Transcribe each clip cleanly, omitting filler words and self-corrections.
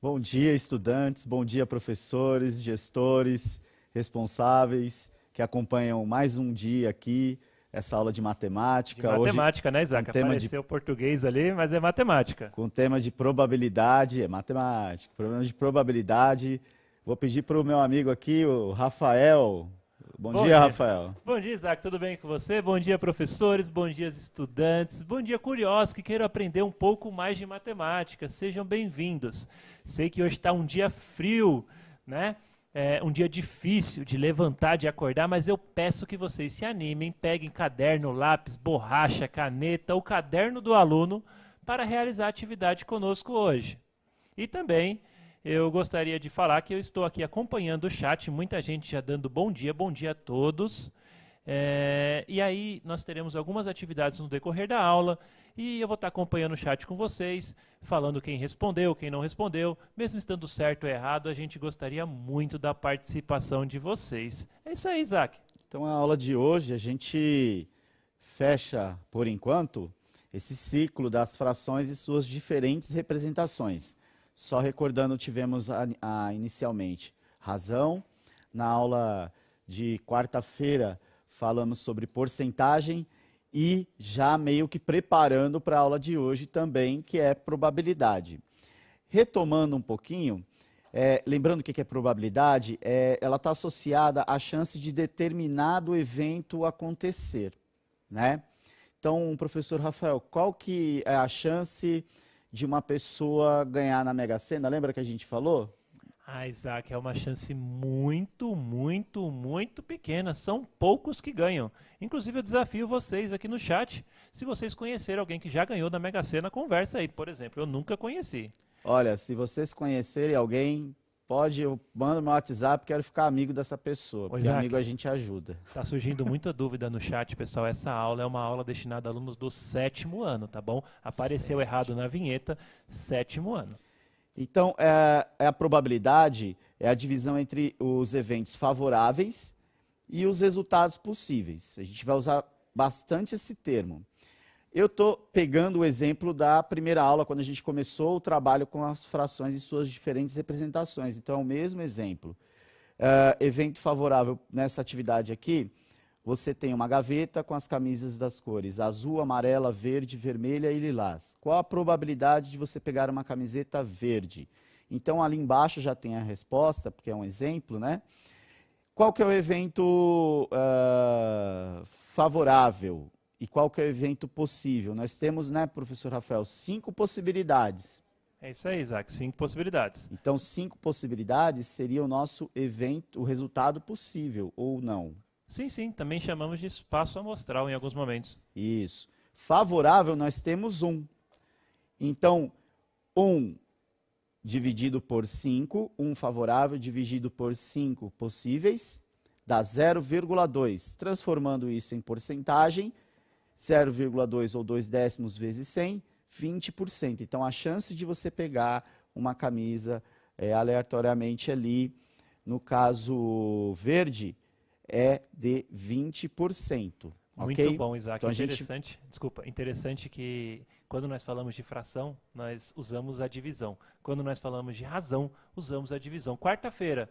Bom dia, estudantes, bom dia, professores, gestores, responsáveis que acompanham mais um dia aqui, essa aula de De matemática. Hoje matemática, né, com Isaac? tema de, Apareceu português ali, mas é matemática. com tema de probabilidade, é matemática, problema de probabilidade. Vou pedir para o meu amigo aqui, o Rafael. Bom Bom dia, dia. Rafael. Bom dia, Isaac. Tudo bem com você? Bom dia, professores. Bom dia, estudantes. Bom dia, curiosos que queiram aprender um pouco mais de matemática. Sejam bem-vindos. Sei que hoje está um dia frio, né? É um dia difícil de levantar, de acordar, mas eu peço que vocês se animem, peguem caderno, lápis, borracha, caneta, o caderno do aluno para realizar a atividade conosco hoje. E também eu gostaria de falar que eu estou aqui acompanhando o chat, muita gente já dando bom dia a todos. E aí nós teremos algumas atividades no decorrer da aula e eu vou estar acompanhando o chat com vocês, falando quem respondeu, quem não respondeu. Mesmo estando certo ou errado, a gente gostaria muito da participação de vocês. É isso aí, Isaac. Então, a aula de hoje a gente fecha, por enquanto, esse ciclo das frações e suas diferentes representações. Só recordando, tivemos inicialmente razão. Na aula de quarta-feira, falamos sobre porcentagem e já meio que preparando para a aula de hoje também, que é probabilidade. Retomando um pouquinho, lembrando o que é probabilidade, ela está associada à chance de determinado evento acontecer, né? Então, professor Rafael, qual que é a chance de uma pessoa ganhar na Mega Sena? Lembra que a gente falou? Ah, Isaac, é uma chance muito pequena. São poucos que ganham. Inclusive, eu desafio vocês aqui no chat. Se vocês conhecerem alguém que já ganhou da Mega Sena, conversa aí. Por exemplo, eu nunca conheci. Olha, se vocês conhecerem alguém, eu mando meu WhatsApp, quero ficar amigo dessa pessoa, Ô, porque amigo Isaac, a gente ajuda. tá surgindo muita dúvida no chat, pessoal. Essa aula é uma aula destinada a alunos do sétimo ano, tá bom? Apareceu errado na vinheta, sétimo ano. Então, a probabilidade é a divisão entre os eventos favoráveis e os resultados possíveis. A gente vai usar bastante esse termo. Eu estou pegando o exemplo da primeira aula, quando a gente começou o trabalho com as frações e suas diferentes representações. Então, é o mesmo exemplo. Evento favorável nessa atividade aqui, você tem uma gaveta com as camisas das cores azul, amarela, verde, vermelha e lilás. Qual a probabilidade de você pegar uma camiseta verde? Então, ali embaixo já tem a resposta, porque é um exemplo, né? Qual que é o evento favorável? E qual que é o evento possível? Nós temos, né, professor Rafael, 5 possibilidades. É isso aí, Isaac. 5 possibilidades. Então, 5 possibilidades seria o nosso evento, o resultado possível, ou não. Sim, sim. Também chamamos de espaço amostral em alguns momentos. Isso. Favorável, nós temos 1. Então, 1 dividido por 5, 1 favorável dividido por 5 possíveis, dá 0,2. Transformando isso em porcentagem, 0,2 ou 2 décimos vezes 100, 20%. Então, a chance de você pegar uma camisa aleatoriamente ali, no caso verde, é de 20%. Muito Ok? bom, Isaac. Então, Interessante. Desculpa, interessante que quando nós falamos de fração, nós usamos a divisão. Quando nós falamos de razão, usamos a divisão. Quarta-feira,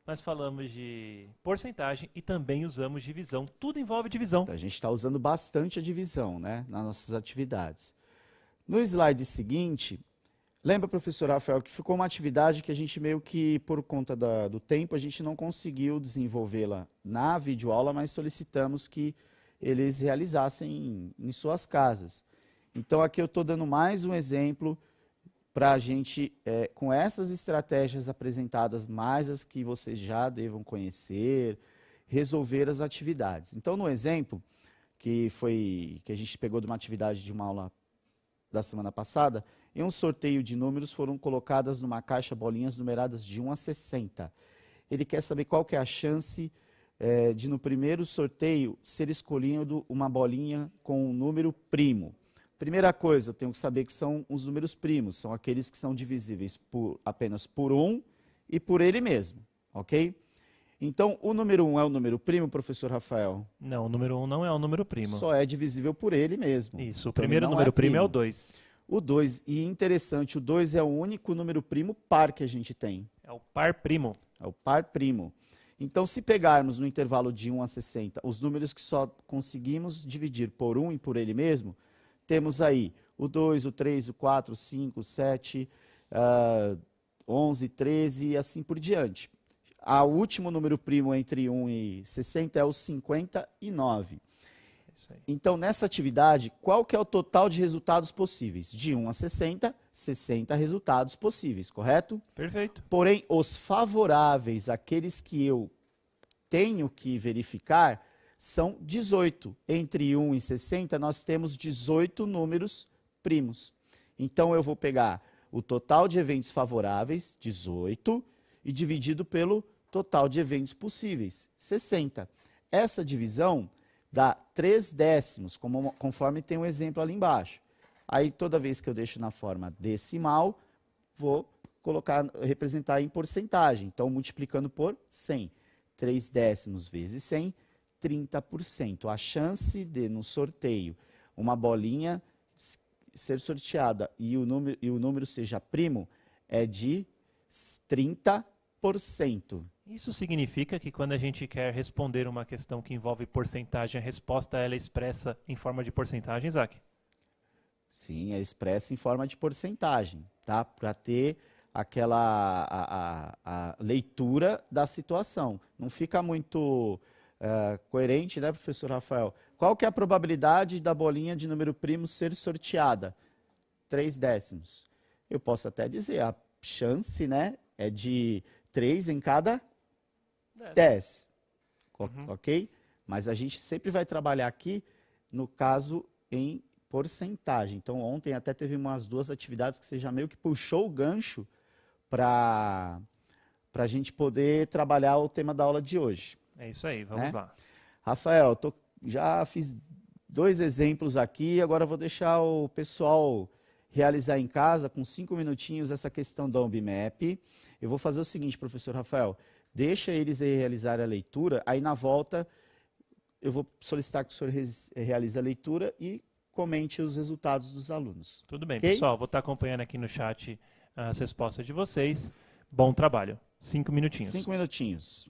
nós falamos de porcentagem e também usamos divisão. Tudo envolve divisão. a gente está usando bastante a divisão, né, nas nossas atividades. No slide seguinte, lembra, professor Rafael, que ficou uma atividade que a gente meio que, por conta do tempo, a gente não conseguiu desenvolvê-la na videoaula, mas solicitamos que eles realizassem em suas casas. Então, aqui eu estou dando mais um exemplo para a gente, com essas estratégias apresentadas, mais as que vocês já devam conhecer, resolver as atividades. Então, no exemplo, que a gente pegou de uma atividade de uma aula da semana passada, em um sorteio de números foram colocadas numa caixa bolinhas numeradas de 1 a 60. Ele quer saber qual que é a chance de, no primeiro sorteio, ser escolhido uma bolinha com um número primo. Primeira coisa, eu tenho que saber que são os números primos, são aqueles que são divisíveis apenas por 1 e por ele mesmo, ok? Então, o número 1 é o número primo, professor Rafael? Não, o número 1 não é o número primo. Só é divisível por ele mesmo. Isso, o Então, ele primeiro não número é primo é o primo. 2. O 2, e interessante, o 2 é o único número primo par que a gente tem. É o par primo. É o par primo. Então, se pegarmos no intervalo de 1 a 60 os números que só conseguimos dividir por 1 e por ele mesmo, temos aí o 2, o 3, o 4, o 5, o 7, 11, 13 e assim por diante. O último número primo entre 1 e 60 é o 59. Isso aí. Então, nessa atividade, qual que é o total de resultados possíveis? De 1 a 60, 60 resultados possíveis, correto? Perfeito. Porém, os favoráveis, aqueles que eu tenho que verificar, são 18. Entre 1 e 60, nós temos 18 números primos. Então, eu vou pegar o total de eventos favoráveis, 18, e dividido pelo total de eventos possíveis, 60. Essa divisão dá 3 décimos, conforme tem um exemplo ali embaixo. Aí, toda vez que eu deixo na forma decimal, vou representar em porcentagem. Então, multiplicando por 100. 3 décimos vezes 100, 30%. A chance de, no sorteio, uma bolinha ser sorteada e o número seja primo é de 30%. Isso significa que quando a gente quer responder uma questão que envolve porcentagem, a resposta ela é expressa em forma de porcentagem, Isaac? Sim, é expressa em forma de porcentagem, tá? Para ter aquela a leitura da situação. Não fica muito coerente, né, professor Rafael? Qual que é a probabilidade da bolinha de número primo ser sorteada? 3 décimos. Eu posso até dizer, a chance, né, é de 3 em cada 10. Ok? Mas a gente sempre vai trabalhar aqui, no caso, em porcentagem. Então, ontem até teve umas 2 atividades que você já meio que puxou o gancho para a gente poder trabalhar o tema da aula de hoje. É isso aí, vamos lá. Rafael, já fiz 2 exemplos aqui, agora vou deixar o pessoal realizar em casa, com 5 minutinhos, essa questão da OMBMAP. Eu vou fazer o seguinte, professor Rafael, deixa eles realizarem a leitura, aí na volta eu vou solicitar que o senhor realize a leitura e comente os resultados dos alunos. Tudo bem, okay? Pessoal, vou estar acompanhando aqui no chat as respostas de vocês. Bom trabalho. 5 minutinhos. 5 minutinhos.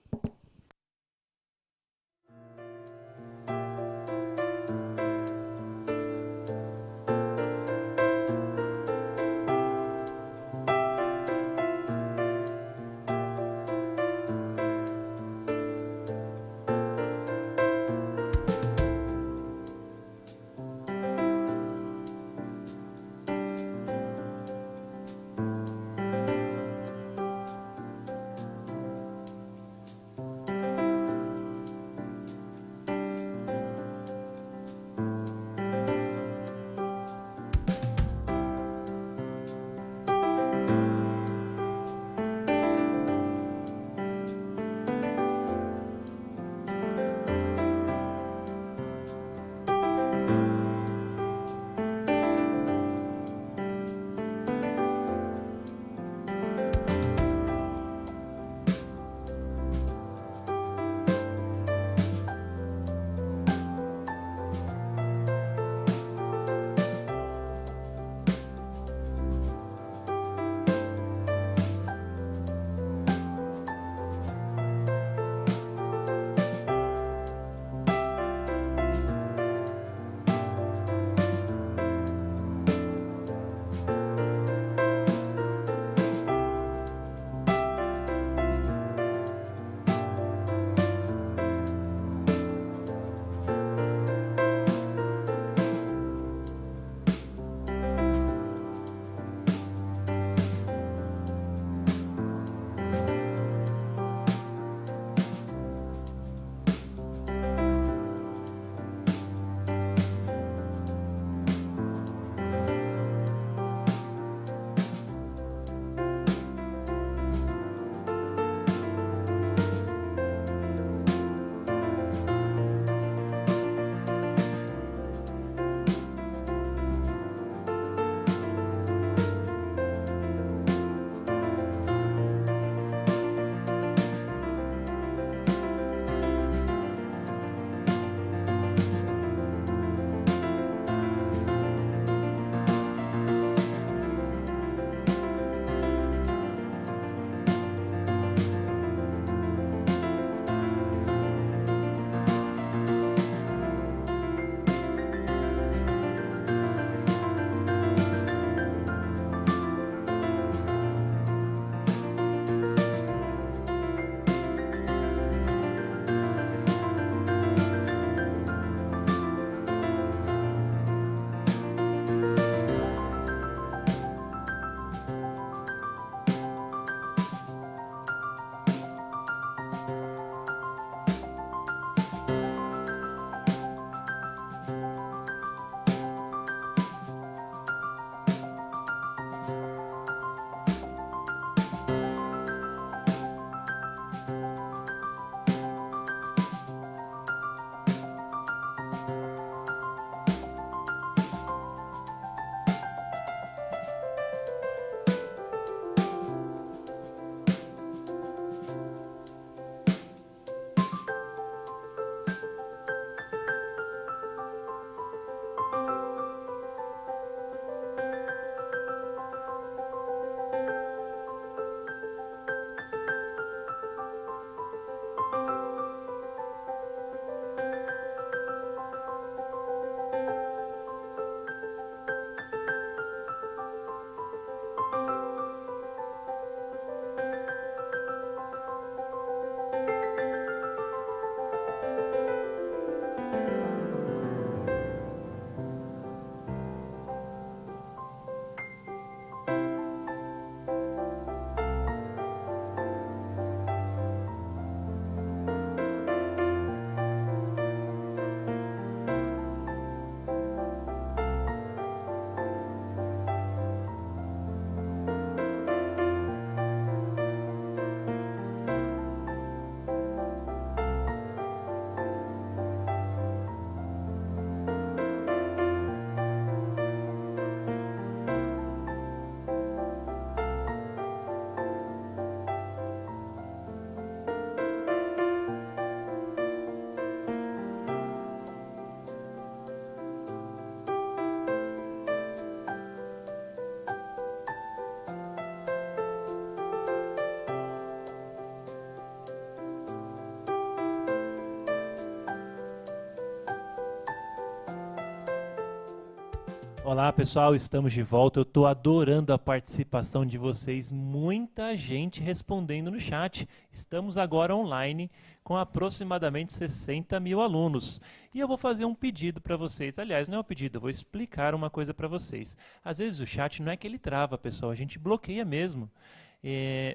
Olá pessoal, estamos de volta. Eu estou adorando a participação de vocês, muita gente respondendo no chat. Estamos agora online com aproximadamente 60 mil alunos. E eu vou fazer um pedido para vocês. Aliás, não é um pedido, eu vou explicar uma coisa para vocês. Às vezes o chat não é que ele trava, pessoal, a gente bloqueia mesmo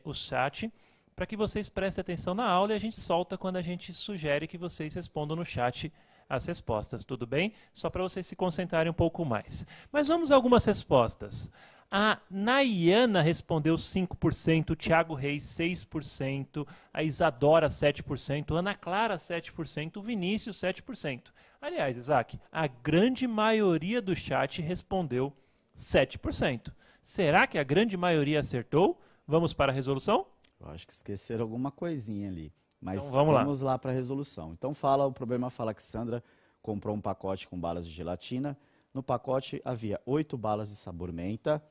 o chat para que vocês prestem atenção na aula e a gente solta quando a gente sugere que vocês respondam no chat as respostas, tudo bem? Só para vocês se concentrarem um pouco mais. Mas vamos a algumas respostas. A Nayana respondeu 5%, o Thiago Reis 6%, a Isadora 7%, a Ana Clara 7%, o Vinícius 7%. Aliás, Isaac, a grande maioria do chat respondeu 7%. Será que a grande maioria acertou? Vamos para a resolução? Eu acho que esqueceram alguma coisinha ali. Mas então, vamos lá para a resolução. Então o problema fala que Sandra comprou um pacote com balas de gelatina. No pacote havia 8 balas de sabor menta,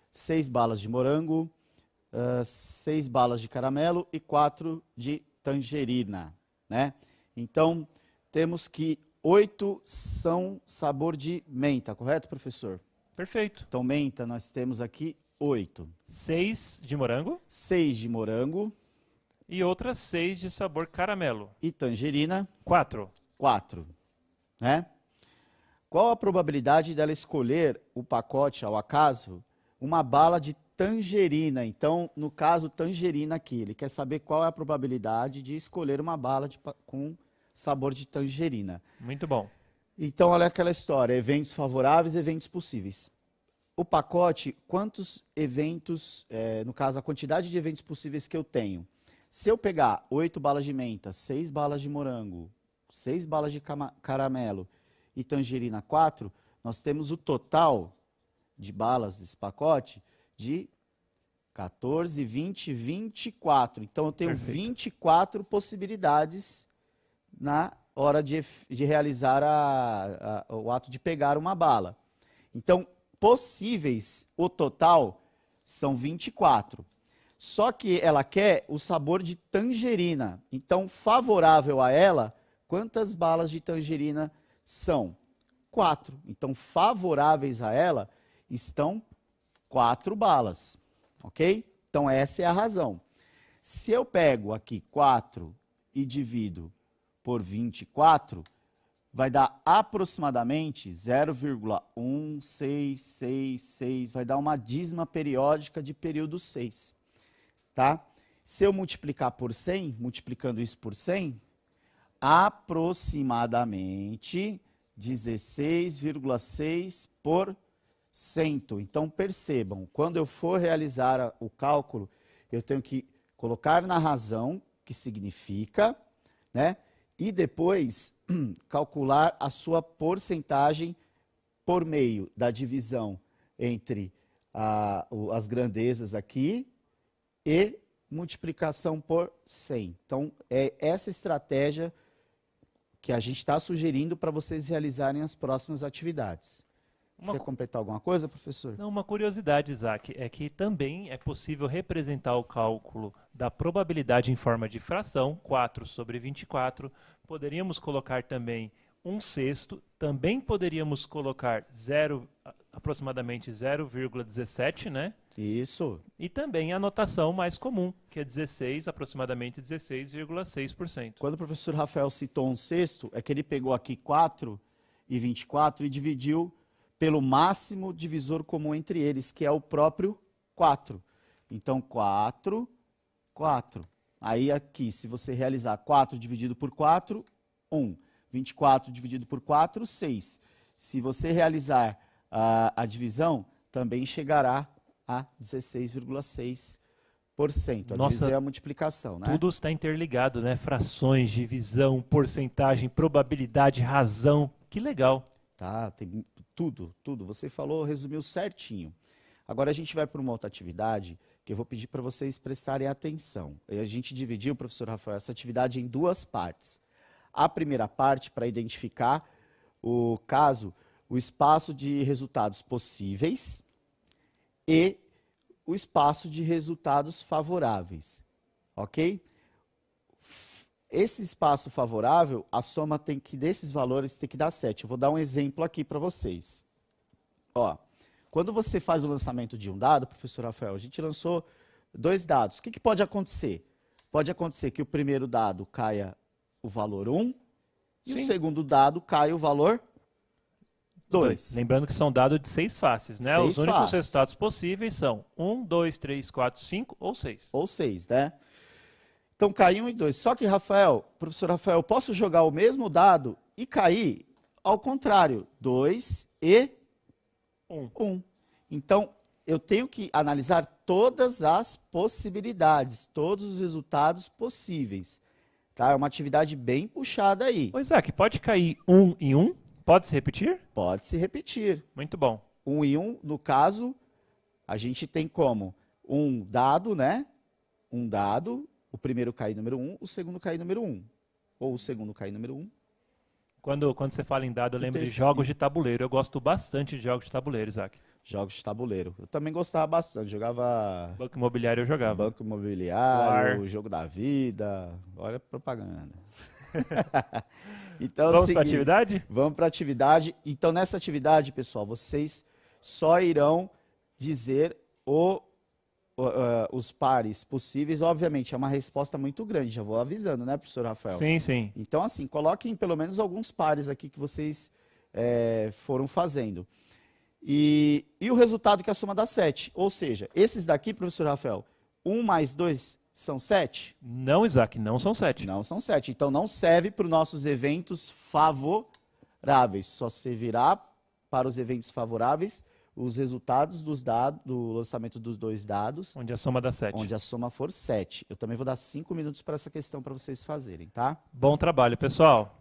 6 balas de morango, 6 balas de caramelo e 4 de tangerina, né? Então temos que 8 são sabor de menta, correto, professor? Perfeito. Então menta nós temos aqui 8. 6 de morango. 6 de morango. E outras 6 de sabor caramelo. E tangerina? 4. 4. Né? Qual a probabilidade dela escolher o pacote, ao acaso, uma bala de tangerina? Então, no caso, tangerina aqui. Ele quer saber qual é a probabilidade de escolher uma bala com sabor de tangerina. Muito bom. Então, olha aquela história. Eventos favoráveis, eventos possíveis. O pacote, quantos eventos, no caso, a quantidade de eventos possíveis que eu tenho? Se eu pegar 8 balas de menta, 6 balas de morango, 6 balas de caramelo e tangerina 4, nós temos o total de balas desse pacote de 14, 20, 24. Então eu tenho Perfeito. 24 possibilidades na hora de realizar o ato de pegar uma bala. Então, possíveis, o total são 24. Só que ela quer o sabor de tangerina. Então, favorável a ela, quantas balas de tangerina são? 4. Então, favoráveis a ela estão 4 balas. Ok? Então, essa é a razão. Se eu pego aqui 4 e divido por 24, vai dar aproximadamente 0,1666, vai dar uma dízima periódica de período 6. Tá? Se eu multiplicar por 100, multiplicando isso por 100, aproximadamente 16,6%. Então, percebam, quando eu for realizar o cálculo, eu tenho que colocar na razão, que significa, né? E depois calcular a sua porcentagem por meio da divisão entre as grandezas aqui, e multiplicação por 100. Então, é essa estratégia que a gente está sugerindo para vocês realizarem as próximas atividades. Você quer completar alguma coisa, professor? Não, uma curiosidade, Isaac, é que também é possível representar o cálculo da probabilidade em forma de fração, 4 sobre 24. Poderíamos colocar também 1/6, também poderíamos colocar aproximadamente 0,17, né? Isso. E também a notação mais comum, que é 16, aproximadamente 16,6%. Quando o professor Rafael citou 1/6, é que ele pegou aqui 4 e 24 e dividiu pelo máximo divisor comum entre eles, que é o próprio 4. Então, 4, 4. Aí aqui, se você realizar 4 dividido por 4, 1. 24 dividido por 4, 6. Se você realizar a divisão, também chegará a 16,6%. A divisão é a multiplicação, né? Tudo está interligado, né? Frações, divisão, porcentagem, probabilidade, razão. Que legal. Tá, tem tudo. Você falou, resumiu certinho. Agora a gente vai para uma outra atividade que eu vou pedir para vocês prestarem atenção. A gente dividiu, professor Rafael, essa atividade em 2 partes. A primeira parte, para identificar o espaço de resultados possíveis e o espaço de resultados favoráveis, ok? Esse espaço favorável, a soma tem que, desses valores, tem que dar 7. Eu vou dar um exemplo aqui para vocês. Ó, quando você faz o lançamento de um dado, professor Rafael, a gente lançou 2 dados. O que pode acontecer? Pode acontecer que o primeiro dado caia o valor 1 e o segundo dado caia o valor 2. Lembrando que são dados de 6 faces, né? 6 Os únicos faces. resultados possíveis são 1, 2, 3, 4, 5 ou 6. Ou 6, né? Então cai 1 e 2. Só que, Rafael, professor Rafael, eu posso jogar o mesmo dado e cair ao contrário, 2 e 1. Então, eu tenho que analisar todas as possibilidades, todos os resultados possíveis. Tá? É uma atividade bem puxada aí. Ô, Isaac, pode cair 1 e 1? Pode se repetir? Pode se repetir. Muito bom. 1 e 1, no caso, a gente tem como um dado, né? Um dado, o primeiro cai número 1, o segundo cai número 1. Ou o segundo cai número 1. Quando você fala em dado, eu lembro de jogos de tabuleiro. Eu gosto bastante de jogos de tabuleiro, Isaac. Jogos de tabuleiro. Eu também gostava bastante. Jogava Banco Imobiliário eu jogava. Banco Imobiliário, Jogo da Vida. Olha a propaganda. Então, Vamos para a atividade? Vamos para a atividade. Então, nessa atividade, pessoal, vocês só irão dizer os pares possíveis. Obviamente, é uma resposta muito grande. Já vou avisando, né, professor Rafael? Sim, sim. Então, assim, coloquem pelo menos alguns pares aqui que vocês foram fazendo. E o resultado que é a soma dá 7. Ou seja, esses daqui, professor Rafael, 1 mais 2 são 7? Não, Isaac, não são 7. Não são 7. Então não serve para os nossos eventos favoráveis. Só servirá para os eventos favoráveis os resultados dos dados, do lançamento dos 2 dados. Onde a soma dá 7. Onde a soma for 7. Eu também vou dar 5 minutos para essa questão para vocês fazerem, tá? Bom trabalho, pessoal.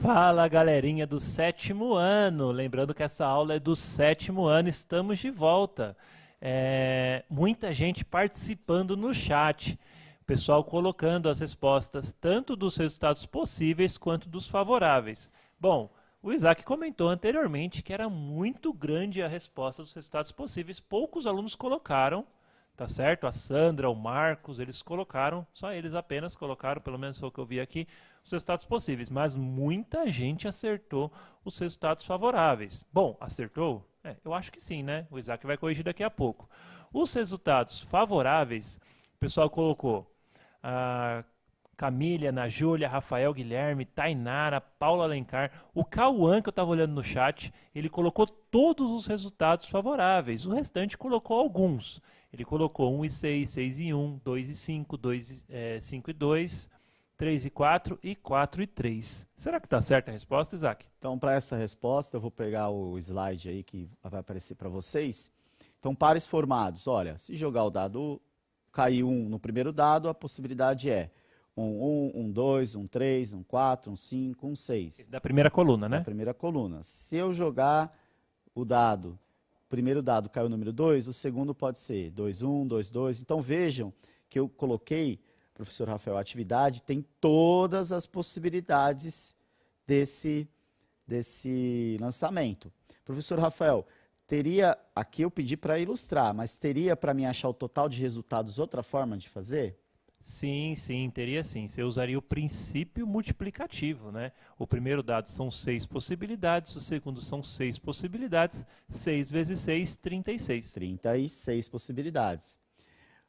Fala, galerinha do 7º ano. Lembrando que essa aula é do 7º ano, estamos de volta. Muita gente participando no chat. O pessoal colocando as respostas, tanto dos resultados possíveis quanto dos favoráveis. Bom, o Isaac comentou anteriormente que era muito grande a resposta dos resultados possíveis. Poucos alunos colocaram, tá certo? A Sandra, o Marcos, eles colocaram, só eles apenas colocaram, pelo menos foi o que eu vi aqui, os resultados possíveis. Mas muita gente acertou os resultados favoráveis. Bom, acertou? Eu acho que sim, né? O Isaac vai corrigir daqui a pouco. Os resultados favoráveis, o pessoal colocou a Camila, Ana Júlia, Rafael, Guilherme, Tainara, Paula Alencar, o Cauã, que eu estava olhando no chat, ele colocou todos os resultados favoráveis, o restante colocou alguns. Ele colocou 1 e 6, 6 e 1, 2 e 5, 5 e 2, 3 e 4 e 4 e 3. Será que está certa a resposta, Isaac? Então, para essa resposta, eu vou pegar o slide aí que vai aparecer para vocês. Então, pares formados. Olha, se jogar o dado, cair 1 no primeiro dado, a possibilidade é 1, 2, 3, 4, 5, 6. Da primeira coluna, né? Da primeira coluna. Se eu jogar o dado, o primeiro dado caiu o número 2, o segundo pode ser 2, 1, 2, 2. Então, vejam que eu coloquei, professor Rafael, a atividade tem todas as possibilidades desse lançamento. Professor Rafael, teria, aqui eu pedi para ilustrar, mas teria para mim achar o total de resultados outra forma de fazer? Sim, teria sim. Você usaria o princípio multiplicativo, né? O primeiro dado são 6 possibilidades, o segundo são 6 possibilidades, 6 vezes 6, 36. 36 possibilidades.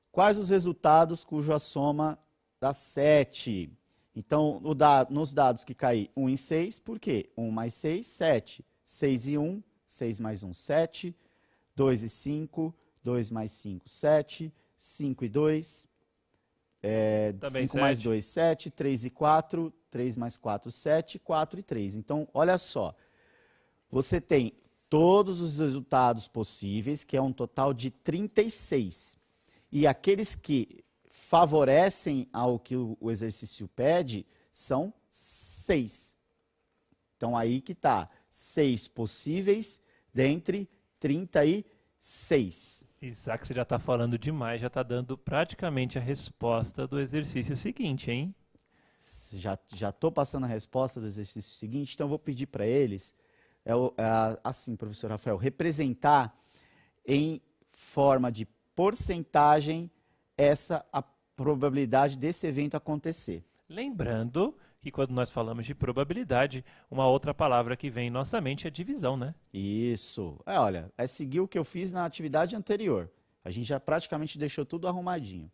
Quais os resultados cuja soma dá 7? Então, nos dados que cair 1 e 6, por quê? 1 mais 6, 7. 6 e 1, 6 mais 1, 7. 2 e 5, 2 mais 5, 7. 5 e 2, 5 mais 2, 7. 3 e 4, 3 mais 4, 7. 4 e 3. Então, olha só. Você tem todos os resultados possíveis, que é um total de 36. E aqueles que favorecem ao que o exercício pede são 6. Então, aí que está. 6 possíveis dentre 36. Isaac, você já está falando demais, já está dando praticamente a resposta do exercício seguinte, hein? Já estou passando a resposta do exercício seguinte, então eu vou pedir para eles, assim, professor Rafael, representar em forma de porcentagem a probabilidade desse evento acontecer. Lembrando que quando nós falamos de probabilidade, uma outra palavra que vem em nossa mente é divisão, né? Isso. Olha, é seguir o que eu fiz na atividade anterior. A gente já praticamente deixou tudo arrumadinho.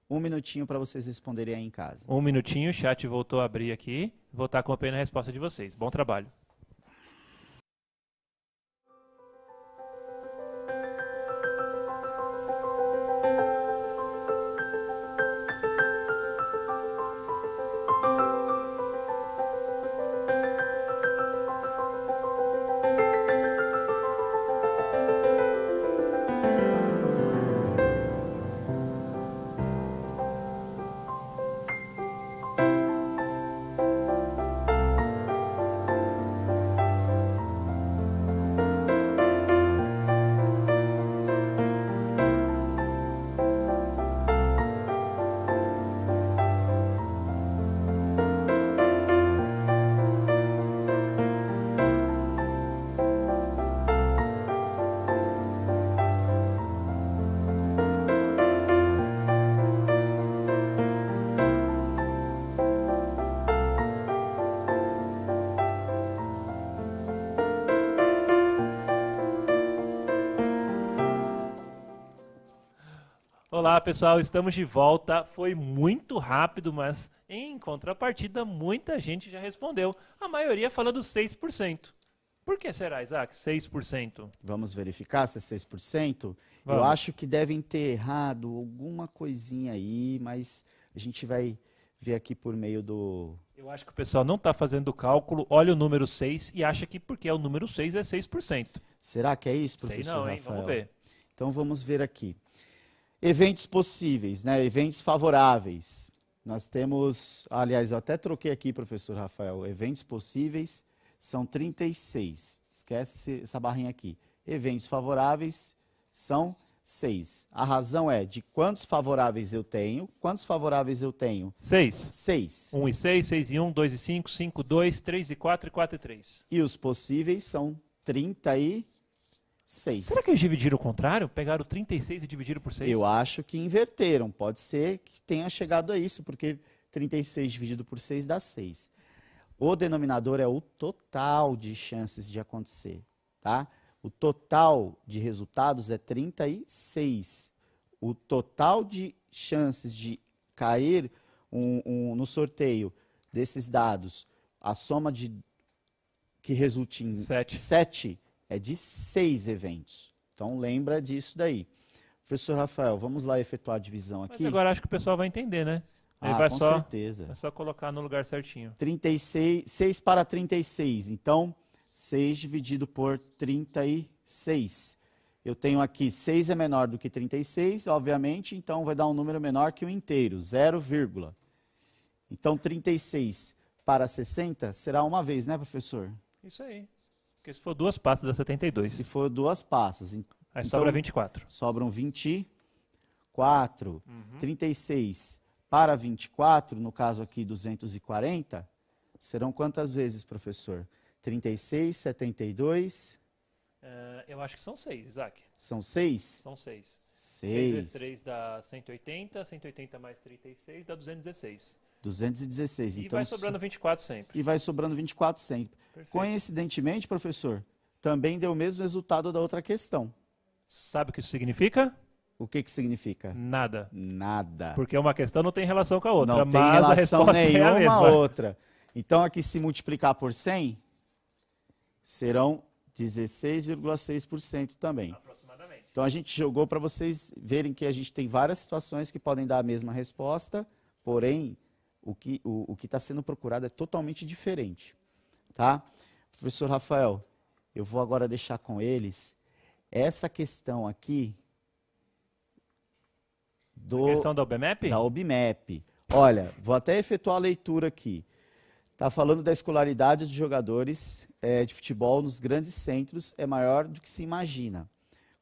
1 minutinho para vocês responderem aí em casa. 1 minutinho, o chat voltou a abrir aqui. Vou estar acompanhando a resposta de vocês. Bom trabalho. Olá pessoal, estamos de volta. Foi muito rápido, mas em contrapartida muita gente já respondeu. A maioria falando 6%. Por que será, Isaac? 6%? Vamos verificar se é 6%? Vamos. Eu acho que devem ter errado alguma coisinha aí, mas a gente vai ver aqui por meio do... Eu acho que o pessoal não está fazendo o cálculo, olha o número 6 e acha que porque é o número 6 é 6%. Será que é isso, professor Sei não, hein? Rafael? Vamos ver. Então vamos ver aqui. Eventos possíveis, né? Eventos favoráveis. Nós temos, aliás, eu até troquei aqui, professor Rafael, eventos possíveis são 36. Esquece essa barrinha aqui. Eventos favoráveis são 6. A razão é de quantos favoráveis eu tenho. Quantos favoráveis eu tenho? 6. 6. 1 e 6, 6 e 1, 2 e 5, 5 e 2, 3 e 4 e 4 e 3. E os possíveis são 36. Será que eles dividiram o contrário? Pegaram 36 e dividiram por 6? Eu acho que inverteram. Pode ser que tenha chegado a isso, porque 36 dividido por 6 dá 6. O denominador é o total de chances de acontecer, tá? O total de resultados é 36. O total de chances de cair no sorteio desses dados, a soma que resulte em 7 é de 6 eventos. Então, lembra disso daí. Professor Rafael, vamos lá efetuar a divisão aqui? Mas agora acho que o pessoal vai entender, né? Aí com certeza. É só colocar no lugar certinho. 6 para 36. Então, 6 dividido por 36. Eu tenho aqui 6 é menor do que 36, obviamente, então vai dar um número menor que o inteiro, 0, então 36 para 60 será uma vez, né, professor? Isso aí. Porque se for duas passas dá 72. Se for duas passas. Aí então, sobra 24. Sobram 24. 36 para 24, no caso aqui 240, serão quantas vezes, professor? 36, 72... Eu acho que são 6, Isaac. São 6? São 6. 6 vezes 3 dá 180, 180 mais 36 dá 216. 216. E então, vai sobrando 24 sempre. E vai sobrando 24 sempre. Perfeito. Coincidentemente, professor, também deu o mesmo resultado da outra questão. Sabe o que isso significa? O que significa? Nada. Nada. Porque uma questão não tem relação com a outra, não mas tem relação a resposta nenhuma é a mesma. outra. Então, aqui se multiplicar por 100, serão 16,6% também. Aproximadamente. Então, a gente jogou para vocês verem que a gente tem várias situações que podem dar a mesma resposta, porém, o que está sendo procurado é totalmente diferente. Tá? Professor Rafael, eu vou agora deixar com eles essa questão aqui A questão da OBMAP? Da OBMAP. Olha, vou até efetuar a leitura aqui. Está falando da escolaridade de jogadores de futebol nos grandes centros é maior do que se imagina,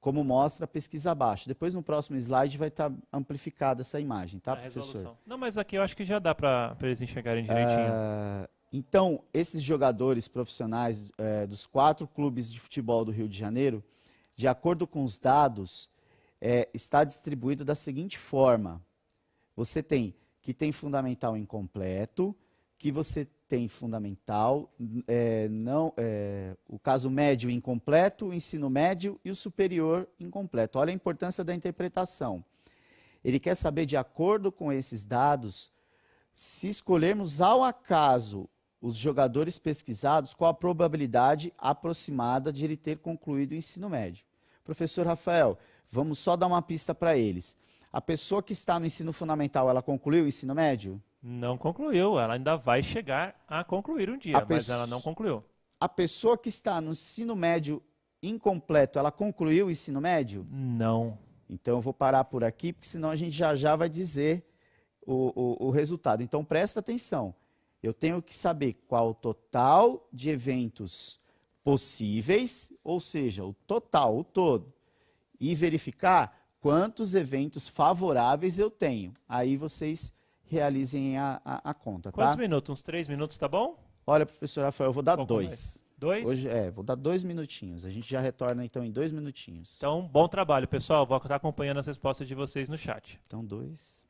como mostra a pesquisa abaixo. Depois, no próximo slide, vai estar amplificada essa imagem, tá, professor? Resolução. Não, mas aqui eu acho que já dá para eles enxergarem direitinho. Então, esses jogadores profissionais dos 4 clubes de futebol do Rio de Janeiro, de acordo com os dados, está distribuído da seguinte forma. Você tem que tem fundamental incompleto, que você tem fundamental, o caso médio incompleto, o ensino médio e o superior incompleto. Olha a importância da interpretação. Ele quer saber, de acordo com esses dados, se escolhermos ao acaso os jogadores pesquisados, qual a probabilidade aproximada de ele ter concluído o ensino médio. Professor Rafael, vamos só dar uma pista para eles. A pessoa que está no ensino fundamental, ela concluiu o ensino médio? Não concluiu, ela ainda vai chegar a concluir um dia, mas ela não concluiu. A pessoa que está no ensino médio incompleto, ela concluiu o ensino médio? Não. Então eu vou parar por aqui, porque senão a gente já vai dizer o resultado. Então presta atenção. Eu tenho que saber qual o total de eventos possíveis, ou seja, o total, o todo, e verificar quantos eventos favoráveis eu tenho. Aí vocês realizem a conta, tá? Quantos minutos? Uns 3 minutos, tá bom? Olha, professor Rafael, eu vou dar 2. Mais. 2? Hoje, vou dar 2 minutinhos. A gente já retorna, então, em 2 minutinhos. Então, bom trabalho, pessoal. Vou estar acompanhando as respostas de vocês no chat. Então, 2.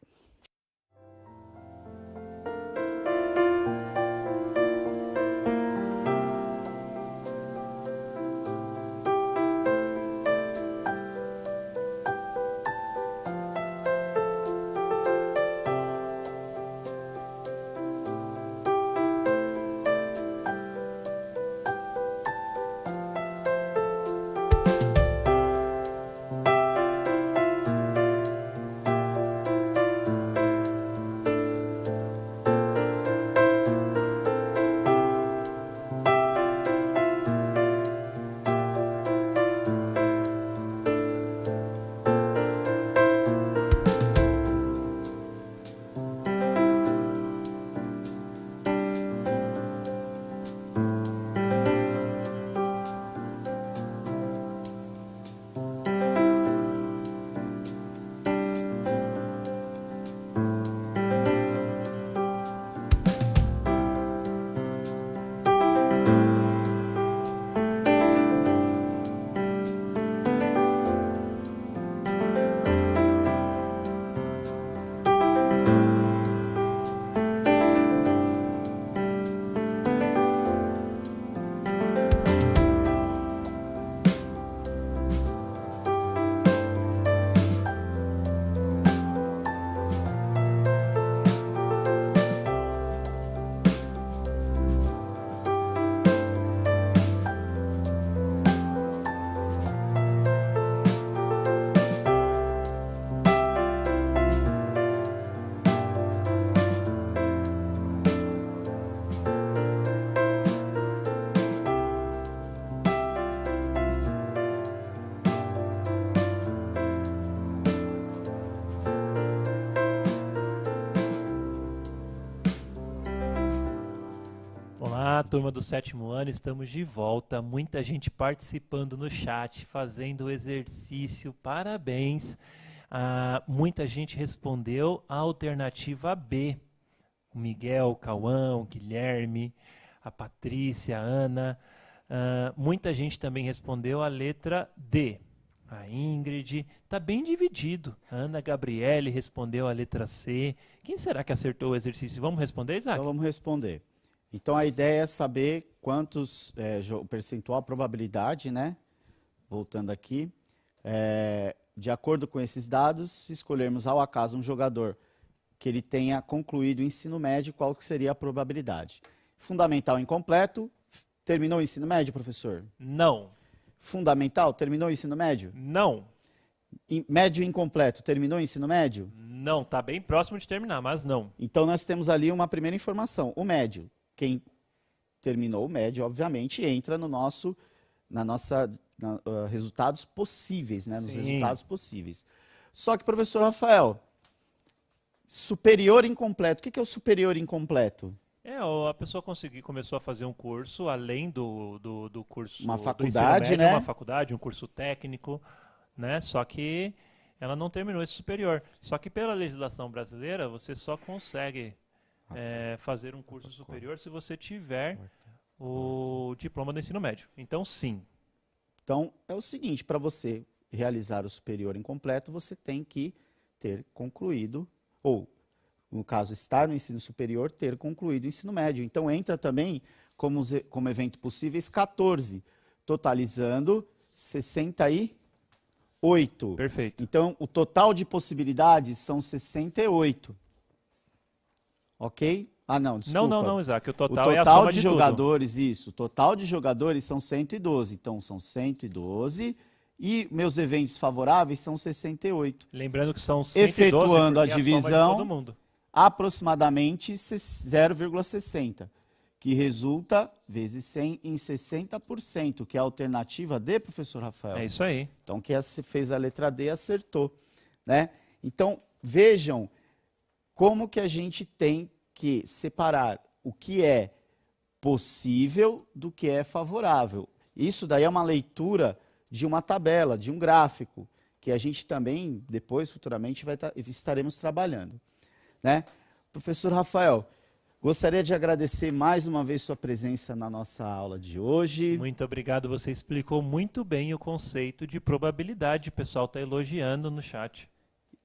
turma do 7º ano, estamos de volta. Muita gente participando no chat, fazendo o exercício. Parabéns. Muita gente respondeu a alternativa B. O Miguel, o Cauã, o Guilherme, a Patrícia, a Ana. Muita gente também respondeu a letra D. A Ingrid. Está bem dividido. A Ana Gabriele respondeu a letra C. Quem será que acertou o exercício? Vamos responder, Isaac? Então vamos responder. Então a ideia é saber quantos, o percentual, a probabilidade, né? Voltando aqui. De acordo com esses dados, se escolhermos ao acaso um jogador que ele tenha concluído o ensino médio, qual que seria a probabilidade? Fundamental incompleto. Terminou o ensino médio, professor? Não. Fundamental, terminou o ensino médio? Não. Médio incompleto, terminou o ensino médio? Não, está bem próximo de terminar, mas não. Então nós temos ali uma primeira informação, o médio. Quem terminou o médio, obviamente, entra no resultados possíveis, né? Nos resultados possíveis. Só que, professor Rafael, superior incompleto, o que é o superior incompleto? A pessoa começou a fazer um curso, além do curso uma do faculdade, ensino médio, né? uma faculdade, um curso técnico, né? Só que ela não terminou esse superior. Só que pela legislação brasileira, você só consegue fazer um curso superior se você tiver o diploma do ensino médio. Então, sim. Então, é o seguinte, para você realizar o superior incompleto, você tem que ter concluído, ou, no caso, estar no ensino superior, ter concluído o ensino médio. Então, entra também como evento possíveis 14, totalizando 68. Perfeito. Então, o total de possibilidades são 68. Ok? Não, desculpa. Não, Isaac. O total é a total soma de tudo. jogadores, isso. O total de jogadores são 112. Então, são 112. E meus eventos favoráveis são 68. Lembrando que são 112, efetuando a porque é soma de divisão, todo mundo. aproximadamente 0,60, que resulta vezes 100 em 60%, que é a alternativa D, professor Rafael. É isso aí. Então, quem fez a letra D acertou, né? Então, vejam como que a gente tem que separar o que é possível do que é favorável. Isso daí é uma leitura de uma tabela, de um gráfico, que a gente também, depois, futuramente, estaremos trabalhando, né? Professor Rafael, gostaria de agradecer mais uma vez sua presença na nossa aula de hoje. Muito obrigado, você explicou muito bem o conceito de probabilidade, o pessoal está elogiando no chat.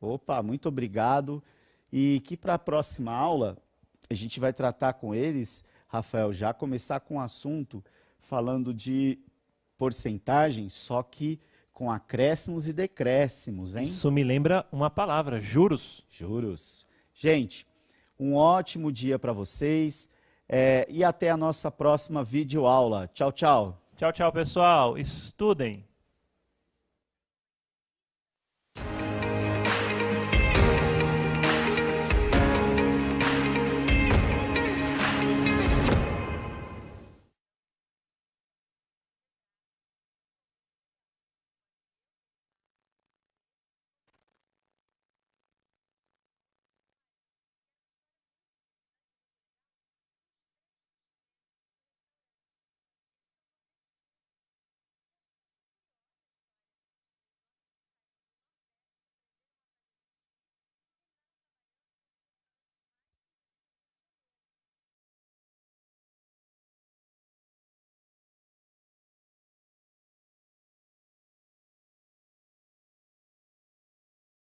Opa, muito obrigado. E que para a próxima aula, a gente vai tratar com eles, Rafael, já começar com o assunto falando de porcentagem, só que com acréscimos e decréscimos, hein? Isso me lembra uma palavra, juros. Juros. Gente, um ótimo dia para vocês e até a nossa próxima videoaula. Tchau, tchau. Tchau, tchau, pessoal. Estudem.